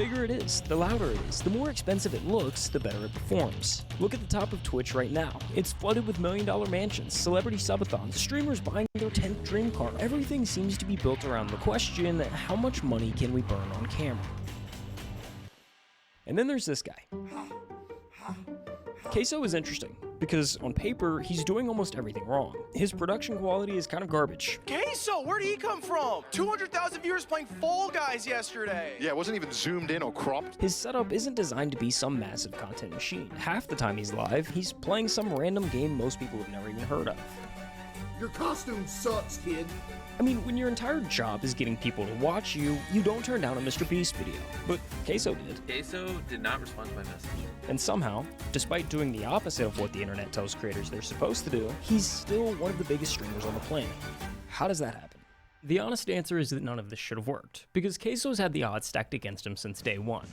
bigger it is, the louder it is, the more expensive it looks, the better it performs. Look at the top of Twitch right now. It's flooded with million-dollar mansions, celebrity subathons, streamers buying their 10th dream car. Everything seems to be built around the question, how much money can we burn on camera? And then there's this guy. Queso is interesting, because on paper, he's doing almost everything wrong. His production quality is kind of garbage. Queso, where'd he come from? 200,000 viewers playing Fall Guys yesterday. Yeah, it wasn't even zoomed in or cropped. His setup isn't designed to be some massive content machine. Half the time he's live, he's playing some random game most people have never even heard of. Your costume sucks, kid. I mean, when your entire job is getting people to watch you, you don't turn down a Mr. Beast video. But Queso did. Queso did not respond to my message. And somehow, despite doing the opposite of what the internet tells creators they're supposed to do, he's still one of the biggest streamers on the planet. How does that happen? The honest answer is that none of this should have worked, because Queso's had the odds stacked against him since day one.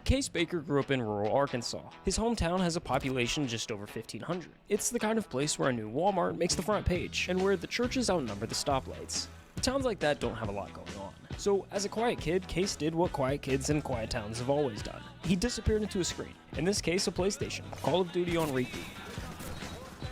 Case Baker grew up in rural Arkansas. His hometown has a population just over 1,500. It's the kind of place where a new Walmart makes the front page, and where the churches outnumber the stoplights. Towns like that don't have a lot going on. So, as a quiet kid, Case did what quiet kids in quiet towns have always done. He disappeared into a screen. In this case, a PlayStation, Call of Duty on repeat.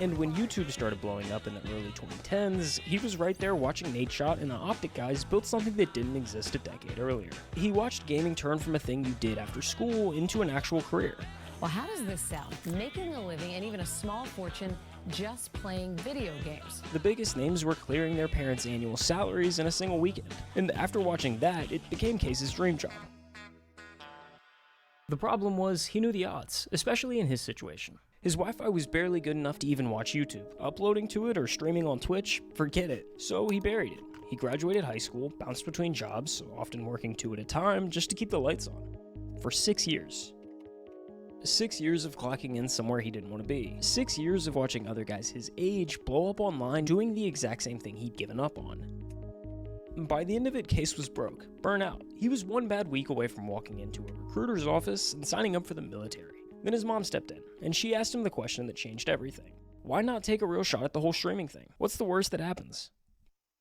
And when YouTube started blowing up in the early 2010s, he was right there watching Nadeshot and the Optic guys build something that didn't exist a decade earlier. He watched gaming turn from a thing you did after school into an actual career. Well, how does this sound? Making a living and even a small fortune just playing video games. The biggest names were clearing their parents' annual salaries in a single weekend. And after watching that, it became Case's dream job. The problem was, he knew the odds, especially in his situation. His Wi-Fi was barely good enough to even watch YouTube. Uploading to it or streaming on Twitch, forget it. So he buried it. He graduated high school, bounced between jobs, often working 2 at a time, just to keep the lights on. For 6 years. 6 years of clocking in somewhere he didn't want to be. 6 years of watching other guys his age blow up online doing the exact same thing he'd given up on. By the end of it, Case was broke, burnout. He was one bad week away from walking into a recruiter's office and signing up for the military. Then his mom stepped in, and she asked him the question that changed everything. Why not take a real shot at the whole streaming thing? What's the worst that happens?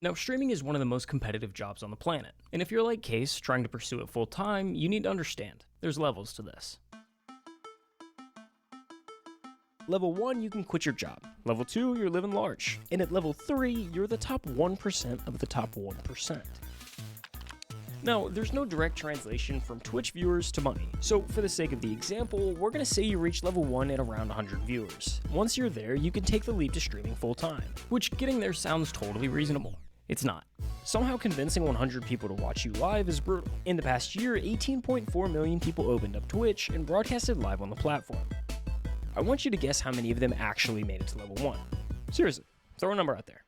Now, streaming is one of the most competitive jobs on the planet, and if you're like Case, trying to pursue it full time, you need to understand, there's levels to this. Level 1, you can quit your job. Level 2, you're living large. And at level 3, you're the top 1% of the top 1%. Now, there's no direct translation from Twitch viewers to money, so for the sake of the example, we're going to say you reach level 1 at around 100 viewers. Once you're there, you can take the leap to streaming full time, which getting there sounds totally reasonable. It's not. Somehow convincing 100 people to watch you live is brutal. In the past year, 18.4 million people opened up Twitch and broadcasted live on the platform. I want you to guess how many of them actually made it to level 1. Seriously, throw a number out there.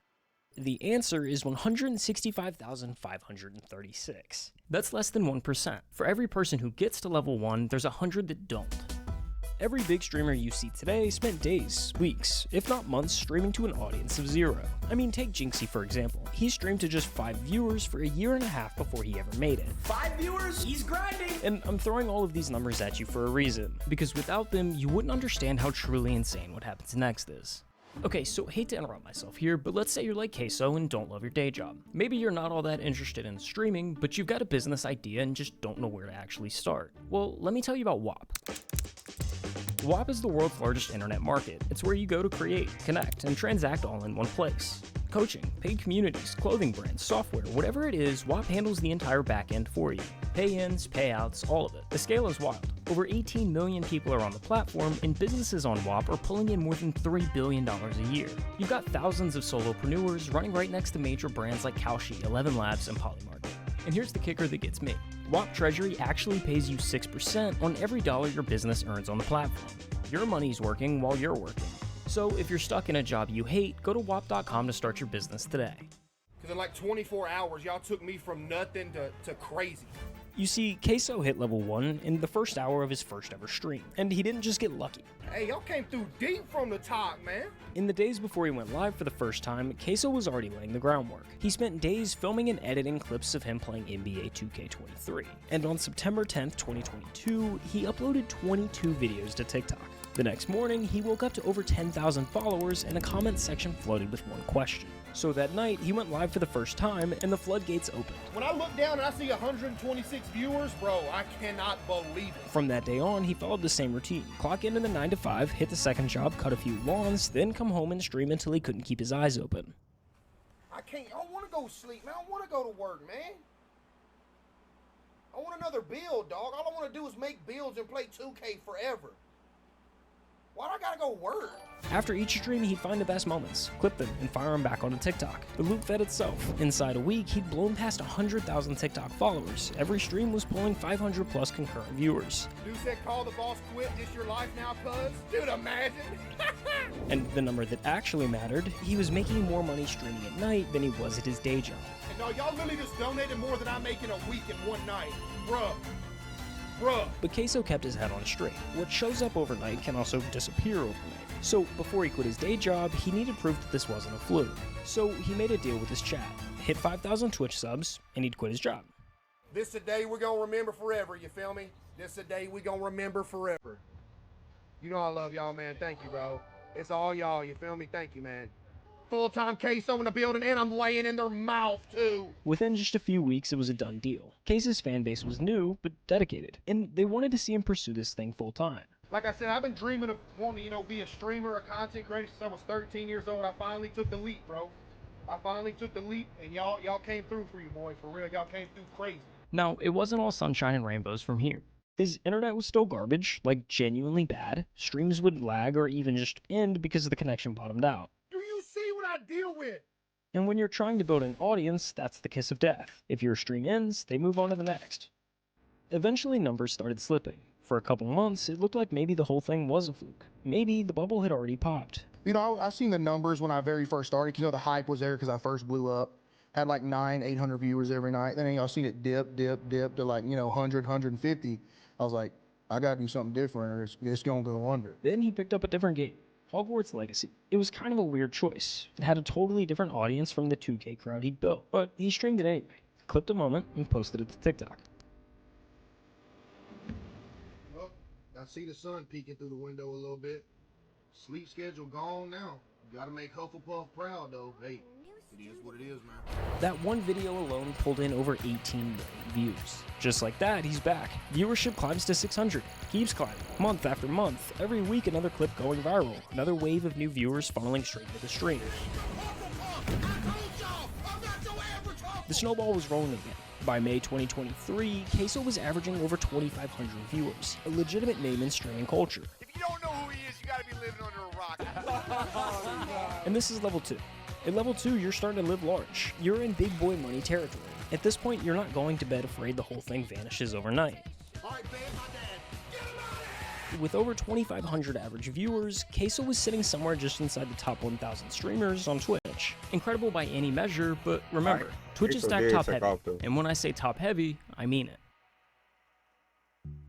The answer is 165,536. That's less than 1%. For every person who gets to level 1, there's 100 that don't. Every big streamer you see today spent days, weeks, if not months streaming to an audience of 0. I mean, take Jynxzi for example. He streamed to just 5 viewers for a year and a half before he ever made it. 5 viewers? He's grinding! And I'm throwing all of these numbers at you for a reason, because without them, you wouldn't understand how truly insane what happens next is. Okay, so hate to interrupt myself here, but let's say you're like Queso and don't love your day job. Maybe you're not all that interested in streaming, but you've got a business idea and just don't know where to actually start. Well, let me tell you about WAP. WAP is the world's largest internet market. It's where you go to create, connect, and transact all in one place. Coaching, paid communities, clothing brands, software, whatever it is, WAP handles the entire back end for you. Pay-ins, payouts, all of it. The scale is wild. Over 18 million people are on the platform, and businesses on WAP are pulling in more than $3 billion a year. You've got thousands of solopreneurs running right next to major brands like Kalshi, 11 Labs, and Polymarket. And here's the kicker that gets me. WAP Treasury actually pays you 6% on every dollar your business earns on the platform. Your money's working while you're working. So if you're stuck in a job you hate, go to WAP.com to start your business today. Because in like 24 hours, y'all took me from nothing to crazy. You see, Queso hit level 1 in the first hour of his first ever stream, and he didn't just get lucky. Hey, y'all came through deep from the top, man. In the days before he went live for the first time, Queso was already laying the groundwork. He spent days filming and editing clips of him playing NBA 2K26, and on September 10th, 2022, he uploaded 22 videos to TikTok. The next morning, he woke up to over 10,000 followers and a comment section flooded with one question. So that night, he went live for the first time and the floodgates opened. When I look down and I see 126 viewers, bro, I cannot believe it. From that day on, he followed the same routine. Clock into the 9 to 5, hit the second job, cut a few lawns, then come home and stream until he couldn't keep his eyes open. I don't want to go sleep, man. I don't want to go to work, man. I want another build, dog. All I want to do is make builds and play 2K forever. Why do I gotta go work? After each stream, he'd find the best moments, clip them, and fire them back onto TikTok. The loop fed itself. Inside a week, he'd blown past 100,000 TikTok followers. Every stream was pulling 500 plus concurrent viewers. Dude said, call the boss, quit, this your life now, cuz? Dude, imagine. And the number that actually mattered, he was making more money streaming at night than he was at his day job. And no, y'all literally just donated more than I make in a week in one night. Bruh. But Queso kept his head on straight. What shows up overnight can also disappear overnight. So before he quit his day job, he needed proof that this wasn't a fluke. So he made a deal with his chat, hit 5,000 Twitch subs, and he'd quit his job. This a day we're gonna remember forever, you feel me? This a day we gonna remember forever. You know I love y'all, man. Thank you, bro. It's all y'all, you feel me? Thank you, man. Full-time Queso in the building, and I'm laying in their mouth, too. Within just a few weeks, it was a done deal. Queso's fan base was new, but dedicated, and they wanted to see him pursue this thing full-time. Like I said, I've been dreaming of wanting to, be a streamer, a content creator since I was 13 years old. I finally took the leap, bro. I finally took the leap, and y'all came through for you, boy. For real, y'all came through crazy. Now, it wasn't all sunshine and rainbows from here. His internet was still garbage, like genuinely bad. Streams would lag or even just end because the connection bottomed out. I deal with. And when you're trying to build an audience, that's the kiss of death. If your stream ends, they move on to the next. Eventually, numbers started slipping. For a couple months, it looked like maybe the whole thing was a fluke. Maybe the bubble had already popped. You know, I've seen the numbers when I very first started. You know, the hype was there because I first blew up. Had like 800 viewers every night. Then I've seen it dip to like, 100, 150. I was like, I gotta do something different or it's gonna go under. Then he picked up a different game. Hogwarts Legacy. It was kind of a weird choice. It had a totally different audience from the 2K crowd he'd built, but he streamed it anyway, clipped a moment, and posted it to TikTok. Well, I see the sun peeking through the window a little bit. Sleep schedule gone now. Gotta make Hufflepuff proud though. Hey, it is what it is, man. That one video alone pulled in over 18 million views. Just like that, he's back. Viewership climbs to 600, keeps climbing, month after month, every week another clip going viral, another wave of new viewers funneling straight into the stream. The snowball was rolling again. By May 2023, Queso was averaging over 2,500 viewers, a legitimate name in streaming culture. If you don't know who he is, you gotta be living under a rock. And this is level 2. At level 2, you're starting to live large. You're in big boy money territory. At this point, you're not going to bed afraid the whole thing vanishes overnight. With over 2,500 average viewers, Queso was sitting somewhere just inside the top 1,000 streamers on Twitch. Incredible by any measure, but remember, Twitch is stacked top heavy. And when I say top heavy, I mean it.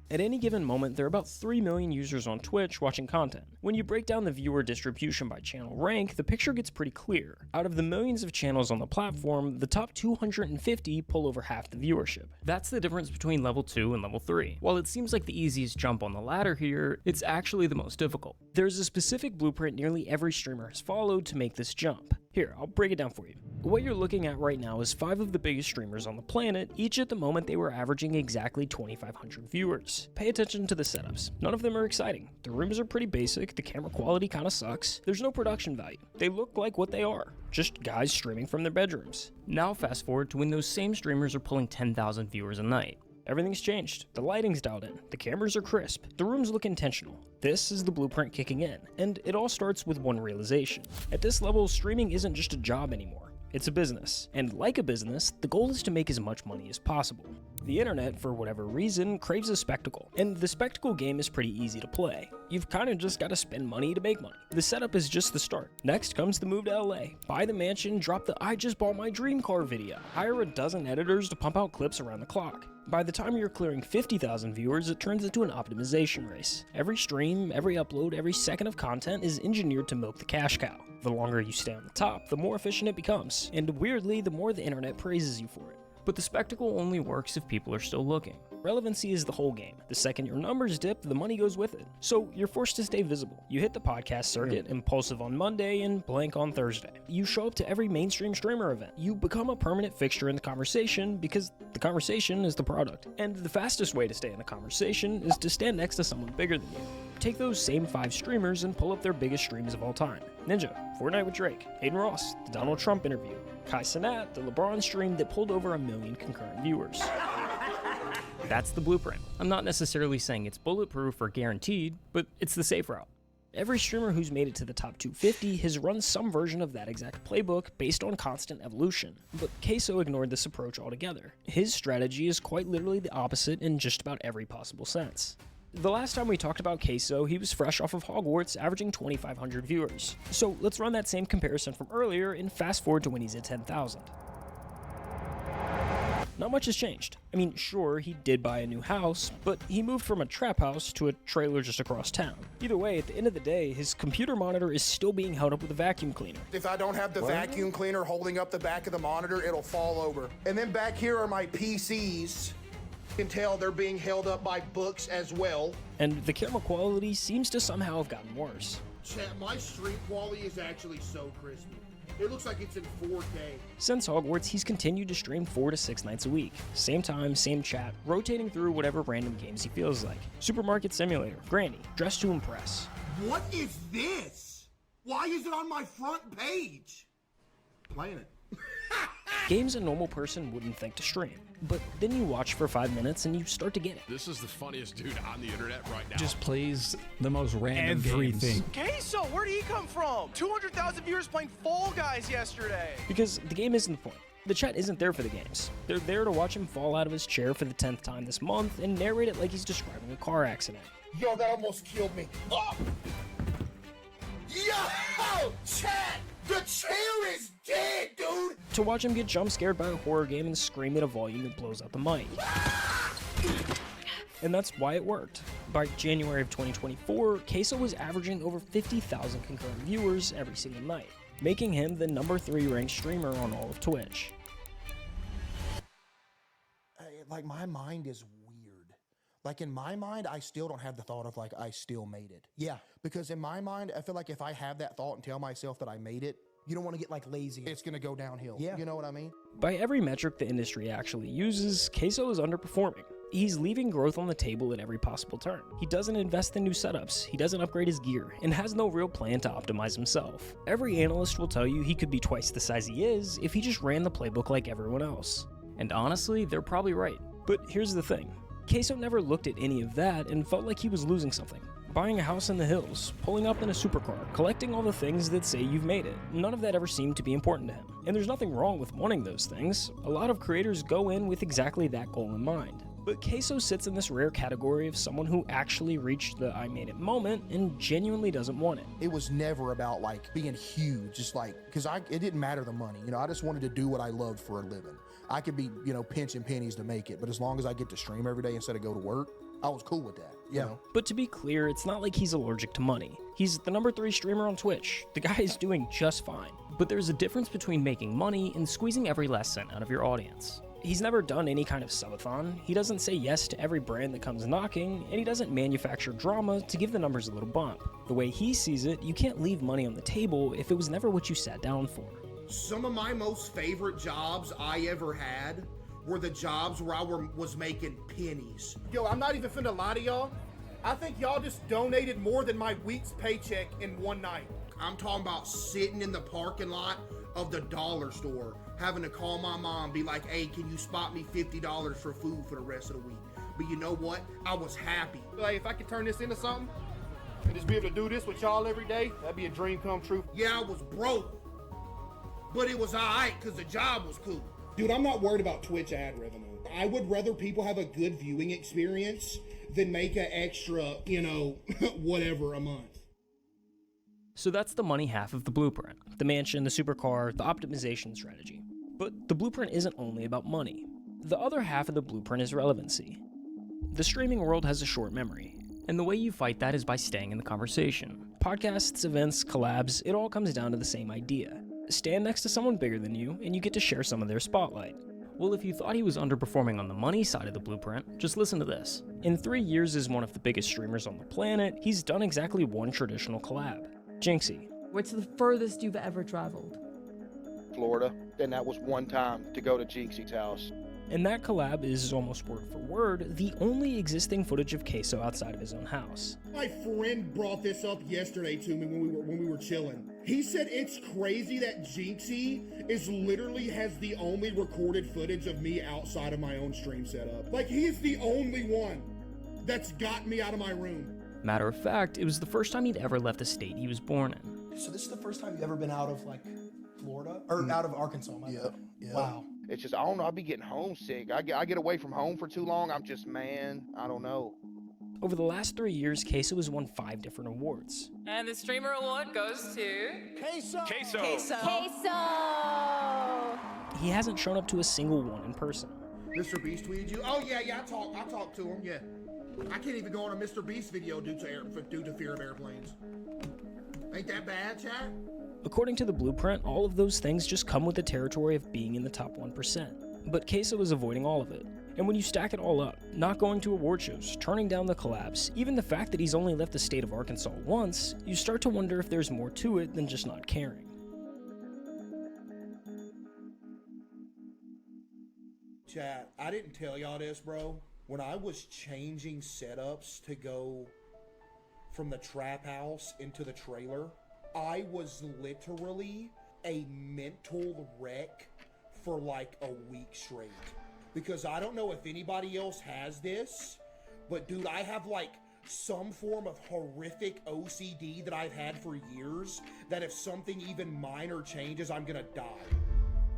At any given moment, there are about 3 million users on Twitch watching content. When you break down the viewer distribution by channel rank, the picture gets pretty clear. Out of the millions of channels on the platform, the top 250 pull over half the viewership. That's the difference between level 2 and level 3. While it seems like the easiest jump on the ladder here, it's actually the most difficult. There's a specific blueprint nearly every streamer has followed to make this jump. Here, I'll break it down for you. What you're looking at right now is 5 of the biggest streamers on the planet. Each at the moment they were averaging exactly 2,500 viewers. Pay attention to the setups. None of them are exciting. The rooms are pretty basic, the camera quality kinda sucks. There's no production value. They look like what they are, just guys streaming from their bedrooms. Now fast forward to when those same streamers are pulling 10,000 viewers a night. Everything's changed. The lighting's dialed in. The cameras are crisp. The rooms look intentional. This is the blueprint kicking in, and it all starts with one realization. At this level, streaming isn't just a job anymore. It's a business. And like a business, the goal is to make as much money as possible. The internet, for whatever reason, craves a spectacle. And the spectacle game is pretty easy to play. You've kinda just gotta spend money to make money. The setup is just the start. Next comes the move to LA. Buy the mansion, drop the I just bought my dream car video. Hire a dozen editors to pump out clips around the clock. By the time you're clearing 50,000 viewers, it turns into an optimization race. Every stream, every upload, every second of content is engineered to milk the cash cow. The longer you stay on the top, the more efficient it becomes. And weirdly, the more the internet praises you for it. But the spectacle only works if people are still looking. Relevancy is the whole game. The second your numbers dip, the money goes with it. So you're forced to stay visible. You hit the podcast circuit, impulsive on Monday and blank on Thursday. You show up to every mainstream streamer event. You become a permanent fixture in the conversation because the conversation is the product. And the fastest way to stay in the conversation is to stand next to someone bigger than you. Take those same 5 streamers and pull up their biggest streams of all time. Ninja, Fortnite with Drake, Hayden Ross, the Donald Trump interview, Cenat, the LeBron stream that pulled over 1 million concurrent viewers. That's the blueprint. I'm not necessarily saying it's bulletproof or guaranteed, but it's the safe route. Every streamer who's made it to the top 250 has run some version of that exact playbook based on constant evolution. But Queso ignored this approach altogether. His strategy is quite literally the opposite in just about every possible sense. The last time we talked about Queso, he was fresh off of Hogwarts, averaging 2,500 viewers. So let's run that same comparison from earlier and fast forward to when he's at 10,000. Not much has changed. I mean, sure, he did buy a new house, but he moved from a trap house to a trailer just across town. Either way, at the end of the day, his computer monitor is still being held up with a vacuum cleaner. If I don't have the vacuum cleaner holding up the back of the monitor, it'll fall over. And then back here are my PCs. You can tell they're being held up by books as well. And the camera quality seems to somehow have gotten worse. Chat, my stream quality is actually so crispy. It looks like it's in 4K. Since Hogwarts, he's continued to stream 4 to 6 nights a week. Same time, same chat, rotating through whatever random games he feels like. Supermarket Simulator, Granny, Dress to Impress. What is this? Why is it on my front page? Playing it. Games a normal person wouldn't think to stream. But then you watch for 5 minutes and you start to get it. This is the funniest dude on the internet right now. Just plays the most random Everything. games. Queso, where'd he come from? 200,000 viewers playing Fall Guys yesterday. Because the game isn't the point. The chat isn't there for the games. They're there to watch him fall out of his chair for the 10th time this month and narrate it like he's describing a car accident. Yo, that almost killed me. Oh! Yo! Chat! The chair is dead, dude! To watch him get jump scared by a horror game and scream at a volume that blows out the mic. And that's why it worked. By January of 2024, Queso was averaging over 50,000 concurrent viewers every single night, making him the number 3 ranked streamer on all of Twitch. Like, my mind is weird. Like, in my mind, I still don't have the thought of, like, I still made it. Yeah. Because in my mind, I feel like if I have that thought and tell myself that I made it, you don't want to get, like, lazy. It's going to go downhill. Yeah. You know what I mean? By every metric the industry actually uses, Queso is underperforming. He's leaving growth on the table at every possible turn. He doesn't invest in new setups, he doesn't upgrade his gear, and has no real plan to optimize himself. Every analyst will tell you he could be twice the size he is if he just ran the playbook like everyone else. And honestly, they're probably right. But here's the thing. Queso never looked at any of that and felt like he was losing something. Buying a house in the hills, pulling up in a supercar, collecting all the things that say you've made it. None of that ever seemed to be important to him. And there's nothing wrong with wanting those things. A lot of creators go in with exactly that goal in mind. But Queso sits in this rare category of someone who actually reached the I made it moment and genuinely doesn't want it. It was never about, like, being huge, just like, because it didn't matter the money. You know, I just wanted to do what I loved for a living. I could be, you know, pinching pennies to make it, but as long as I get to stream every day instead of go to work, I was cool with that. You know? But to be clear, it's not like he's allergic to money. He's the number 3 streamer on Twitch. The guy is doing just fine. But there's a difference between making money and squeezing every last cent out of your audience. He's never done any kind of subathon, he doesn't say yes to every brand that comes knocking, and he doesn't manufacture drama to give the numbers a little bump. The way he sees it, you can't leave money on the table if it was never what you sat down for. Some of my most favorite jobs I ever had were the jobs where I was making pennies. Yo, I'm not even finna lie to y'all. I think y'all just donated more than my week's paycheck in one night. I'm talking about sitting in the parking lot of the dollar store, having to call my mom, be like, hey, can you spot me $50 for food for the rest of the week? But you know what? I was happy. Like, if I could turn this into something and just be able to do this with y'all every day, that'd be a dream come true. Yeah, I was broke, but it was all right because the job was cool. Dude, I'm not worried about Twitch ad revenue. I would rather people have a good viewing experience than make an extra, you know, whatever a month. So that's the money half of the blueprint. The mansion, the supercar, the optimization strategy. But the blueprint isn't only about money. The other half of the blueprint is relevancy. The streaming world has a short memory, and the way you fight that is by staying in the conversation. Podcasts, events, collabs, it all comes down to the same idea. Stand next to someone bigger than you, and you get to share some of their spotlight. Well, if you thought he was underperforming on the money side of the blueprint, just listen to this. In 3 years as one of the biggest streamers on the planet, he's done exactly one traditional collab. Jynxzi. What's the furthest you've ever traveled? Florida. And that was one time to go to Jynxzi's house. And that collab is, almost word for word, the only existing footage of Queso outside of his own house. My friend brought this up yesterday to me when we were chilling. He said it's crazy that Jynxzi literally has the only recorded footage of me outside of my own stream setup. Like, he is the only one that's got me out of my room. Matter of fact, it was the first time he'd ever left the state he was born in. So this is the first time you've ever been out of like Florida or out of Arkansas? Yeah. Wow. It's just, I don't know, I be getting homesick. I get away from home for too long. I'm just, man, I don't know. Over the last 3 years, Queso has won 5 different awards. And the streamer award goes to... Queso! Queso! He hasn't shown up to a single one in person. Mr. Beast tweeted you? Oh, yeah, I talked to him, yeah. I can't even go on a Mr. Beast video due to fear of airplanes. Ain't that bad, chat? According to the blueprint, all of those things just come with the territory of being in the top 1%. But Queso is avoiding all of it. And when you stack it all up, not going to award shows, turning down the collabs, even the fact that he's only left the state of Arkansas once, you start to wonder if there's more to it than just not caring. Chat, I didn't tell y'all this, bro. When I was changing setups to go from the trap house into the trailer, I was literally a mental wreck for like a week straight. Because I don't know if anybody else has this, but dude, I have like some form of horrific OCD that I've had for years, that if something even minor changes, I'm gonna die.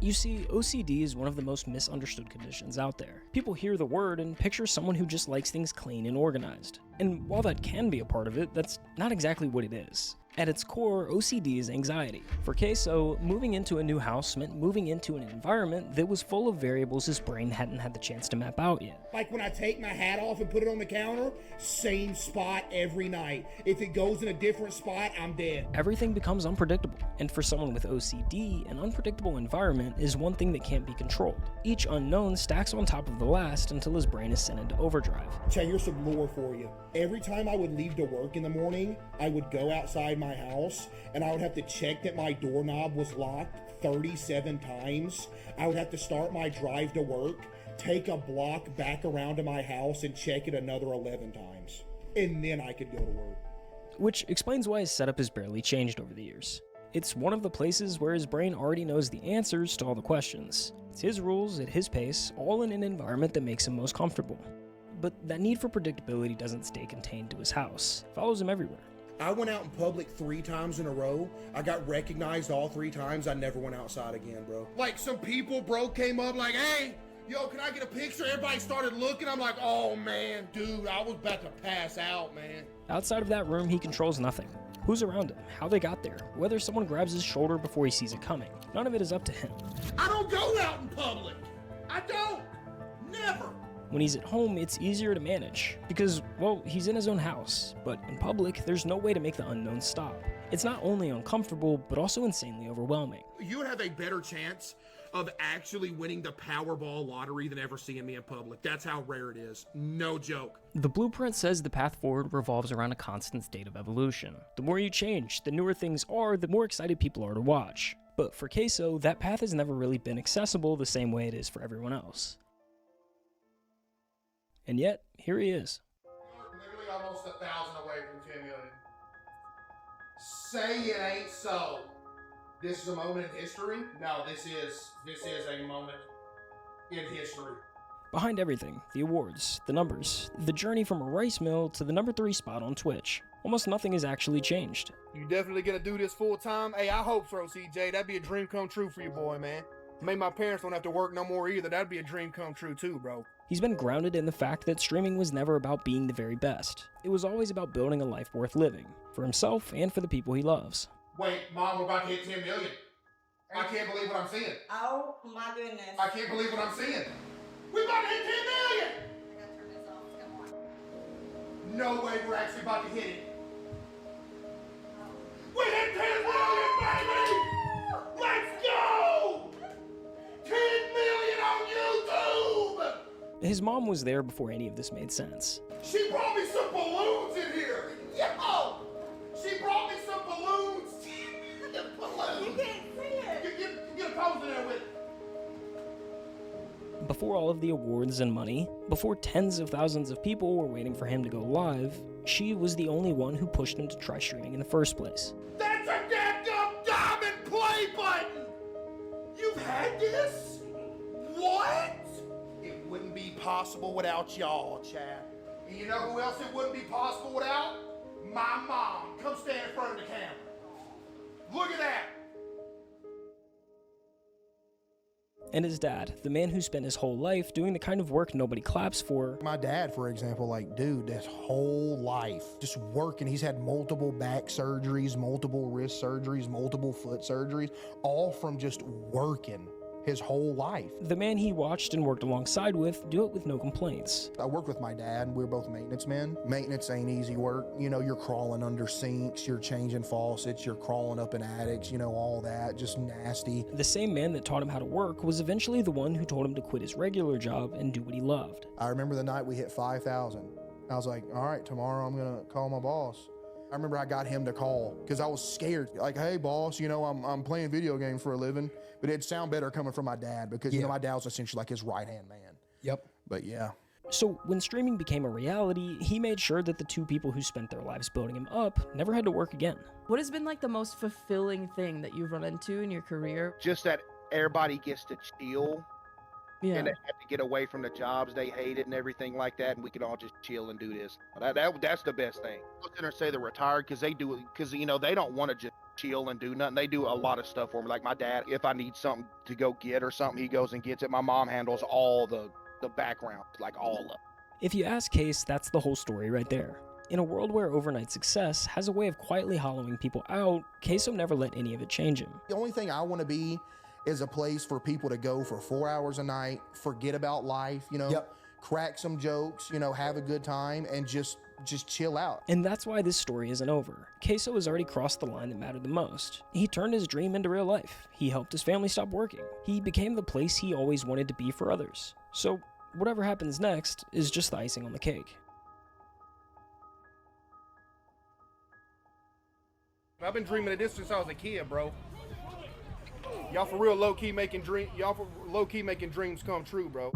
You see, OCD is one of the most misunderstood conditions out there. People hear the word and picture someone who just likes things clean and organized. And while that can be a part of it, that's not exactly what it is. At its core, OCD is anxiety. For Queso, moving into a new house meant moving into an environment that was full of variables his brain hadn't had the chance to map out yet. Like when I take my hat off and put it on the counter, same spot every night. If it goes in a different spot, I'm dead. Everything becomes unpredictable, and for someone with OCD, an unpredictable environment is one thing that can't be controlled. Each unknown stacks on top of the last until his brain is sent into overdrive. Chat, here's some lore for you. Every time I would leave to work in the morning, I would go outside my house and I would have to check that my doorknob was locked 37 times. I would have to start my drive to work, take a block back around to my house and check it another 11 times. And then I could go to work. Which explains why his setup has barely changed over the years. It's one of the places where his brain already knows the answers to all the questions. It's his rules at his pace, all in an environment that makes him most comfortable. But that need for predictability doesn't stay contained to his house. It follows him everywhere. I went out in public 3 times in a row. I got recognized all 3 times. I never went outside again, bro. Like, some people, bro, came up like, hey, yo, can I get a picture? Everybody started looking. I'm like, oh, man, dude, I was about to pass out, man. Outside of that room, he controls nothing. Who's around him, how they got there, whether someone grabs his shoulder before he sees it coming. None of it is up to him. I don't go out in public. I don't. Never. When he's at home, it's easier to manage because, well, he's in his own house. But in public, there's no way to make the unknown stop. It's not only uncomfortable, but also insanely overwhelming. You would have a better chance of actually winning the Powerball lottery than ever seeing me in public. That's how rare it is. No joke. The blueprint says the path forward revolves around a constant state of evolution. The more you change, the newer things are, the more excited people are to watch. But for Queso, that path has never really been accessible the same way it is for everyone else. And yet, here he is. Literally almost 1,000 away from 10 million. Say it ain't so. This is a moment in history? No, this is a moment in history. Behind everything, the awards, the numbers, the journey from a rice mill to the number 3 spot on Twitch, almost nothing has actually changed. You definitely gonna do this full time? Hey, I hope so, CJ. That'd be a dream come true for your boy, man. Maybe my parents don't have to work no more either. That'd be a dream come true too, bro. He's been grounded in the fact that streaming was never about being the very best. It was always about building a life worth living, for himself and for the people he loves. Wait, Mom, we're about to hit 10 million. I can't believe what I'm seeing. Oh my goodness. I can't believe what I'm seeing. We're about to hit 10 million! I gotta turn this off. Come on. No way we're actually about to hit it. We hit 10 million, baby! Let's go! 10 million on His mom was there before any of this made sense. She brought me some balloons in here. Yo! She brought me some balloons. Balloons. You can't see it. Get a pose in there with it. Before all of the awards and money, before tens of thousands of people were waiting for him to go live, she was the only one who pushed him to try streaming in the first place. That's a dadgum diamond play button! You've had this? What? It wouldn't be possible without y'all, Chad. And you know who else it wouldn't be possible without? My mom. Come stand in front of the camera. Look at that. And his dad, the man who spent his whole life doing the kind of work nobody claps for. My dad, for example, like, dude, his whole life just working. He's had multiple back surgeries, multiple wrist surgeries, multiple foot surgeries, all from just working his whole life. The man he watched and worked alongside with do it with no complaints. I worked with my dad, and we were both maintenance men. Maintenance ain't easy work. You know, you're crawling under sinks, you're changing faucets, you're crawling up in attics, you know, all that, just nasty. The same man that taught him how to work was eventually the one who told him to quit his regular job and do what he loved. I remember the night we hit 5,000. I was like, all right, tomorrow I'm gonna call my boss. I remember I got him to call because I was scared. Like, hey, boss, you know, I'm playing video games for a living, but it'd sound better coming from my dad because, you know, my dad was essentially like his right-hand man. Yep. But yeah. So when streaming became a reality, he made sure that the two people who spent their lives building him up never had to work again. What has been like the most fulfilling thing that you've run into in your career? Just that everybody gets to chill. Yeah. And they have to get away from the jobs they hated and everything like that, and we can all just chill and do this. That's the best thing. Look at her say they're retired because they do it because, you know, they don't want to just chill and do nothing. They do a lot of stuff for me. Like my dad, if I need something to go get or something, he goes and gets it. My mom handles all the background, like all of it. If you ask Case, that's the whole story right there. In a world where overnight success has a way of quietly hollowing people out, Queso never let any of it change him. The only thing I want to be is a place for people to go for 4 hours a night, forget about life, you know, crack some jokes, you know, have a good time, and just chill out. And that's why this story isn't over. Queso has already crossed the line that mattered the most. He turned his dream into real life. He helped his family stop working. He became the place he always wanted to be for others. So whatever happens next is just the icing on the cake. I've been dreaming of this since I was a kid, bro. Y'all for real low-key making dreams come true, bro.